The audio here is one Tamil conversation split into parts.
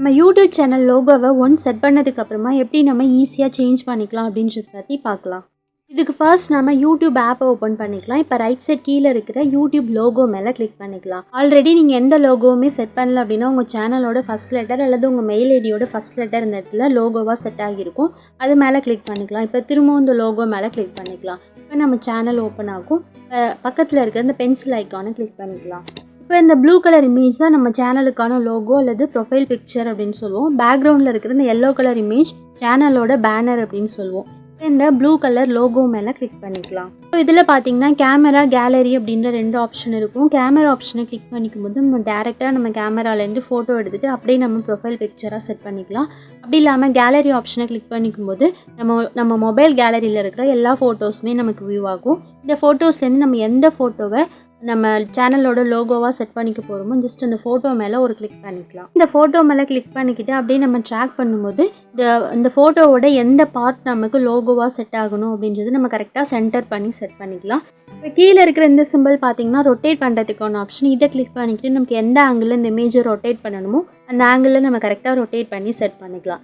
நம்ம யூடியூப் சேனல் லோகோவை ஒன்ஸ் செட் பண்ணதுக்கப்புறமா எப்படி நம்ம ஈஸியாக சேஞ்ச் பண்ணிக்கலாம் அப்படின்றத பற்றி பார்க்கலாம். இதுக்கு ஃபர்ஸ்ட் நம்ம யூடியூப் ஆப்பை ஓப்பன் பண்ணிக்கலாம். இப்போ ரைட் சைட் கீழே இருக்கிற யூடியூப் லோகோ மேலே கிளிக் பண்ணிக்கலாம். ஆல்ரெடி நீங்கள் எந்த லோகோவுமே செட் பண்ணல அப்படின்னா உங்கள் சேனலோட ஃபஸ்ட் லெட்டர் அல்லது உங்கள் மெயில் ஐடியோட ஃபஸ்ட் லெட்டர் இந்த இடத்துல லோகோவாக செட் ஆகியிருக்கும். அது மேலே கிளிக் பண்ணிக்கலாம். இப்போ திரும்பவும் இந்த லோகோ மேலே கிளிக் பண்ணிக்கலாம். இப்போ நம்ம சேனல் ஓப்பன் ஆகும். பக்கத்தில் இருக்கிற இந்த பென்சில் ஐக்கானை கிளிக் பண்ணிக்கலாம். இப்போ இந்த ப்ளூ கலர் இமேஜ் தான் நம்ம சேனலுக்கான லோகோ அல்லது ப்ரொஃபைல் பிக்சர் அப்படின்னு சொல்லுவோம். பேக்ரவுண்டில் இருக்கிற இந்த எல்லோ கலர் இமேஜ் சேனலோட பேனர் அப்படின்னு சொல்லுவோம். இந்த ப்ளூ கலர் லோகோ மேலே கிளிக் பண்ணிக்கலாம். ஸோ இதில் பார்த்தீங்கன்னா கேமரா, கேலரி அப்படின்ற 2 ஆப்ஷன் இருக்கும். கேமரா ஆப்ஷனை கிளிக் பண்ணிக்கும் போது நம்ம டேரெக்டாக நம்ம கேமராலேருந்து ஃபோட்டோ எடுத்துகிட்டு அப்படியே நம்ம ப்ரொஃபைல் பிக்சராக செட் பண்ணிக்கலாம். அப்படி இல்லாமல் கேலரி ஆப்ஷனை கிளிக் பண்ணிக்கும் போது நம்ம மொபைல் கேலரியில் இருக்கிற எல்லா ஃபோட்டோஸுமே நமக்கு வியூ ஆகும். இந்த ஃபோட்டோஸ்லேருந்து நம்ம எந்த ஃபோட்டோவை நம்ம சேனலோட லோகோவாக செட் பண்ணிக்க போகிறோமோ ஜஸ்ட் அந்த ஃபோட்டோ மேலே ஒரு கிளிக் பண்ணிக்கலாம். இந்த ஃபோட்டோ மேலே கிளிக் பண்ணிக்கிட்டு அப்படியே நம்ம ட்ராக் பண்ணும்போது இந்த ஃபோட்டோவோட எந்த பார்ட் நமக்கு லோகோவாக செட் ஆகணும் அப்படின்றது நம்ம கரெக்டாக சென்டர் பண்ணி செட் பண்ணிக்கலாம். இப்போ கீழே இருக்கிற இந்த சிம்பிள் பார்த்தீங்கன்னா ரொட்டேட் பண்ணுறதுக்கான ஆப்ஷன். இதை கிளிக் பண்ணிக்கிட்டு நமக்கு எந்த ஆங்கிளில் இந்த இமேஜை ரொட்டேட் பண்ணணுமோ அந்த ஆங்கிளில் நம்ம கரெக்டாக ரொட்டேட் பண்ணி செட் பண்ணிக்கலாம்.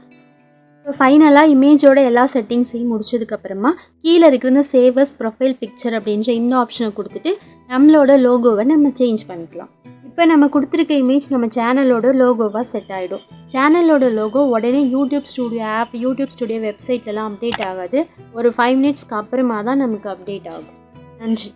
இப்போ ஃபைனலாக இமேஜோட எல்லா செட்டிங்ஸையும் முடிச்சதுக்கப்புறமா கீழே இருக்கிற இந்த சேவஸ் ப்ரொஃபைல் பிக்சர் அப்படின்ற இந்த ஆப்ஷனை கொடுத்துட்டு நம்மளோட லோகோவை நம்ம சேஞ்ச் பண்ணிக்கலாம். இப்போ நம்ம கொடுத்துருக்க இமேஜ் நம்ம சேனலோட லோகோவாக செட் ஆகிடும். சேனலோட லோகோ உடனே YouTube studio app, YouTube studio வெப்சைட்லலாம் அப்டேட் ஆகாது. ஒரு 5 மினிட்ஸ்க்கு அப்புறமா தான் நமக்கு அப்டேட் ஆகும். நன்றி.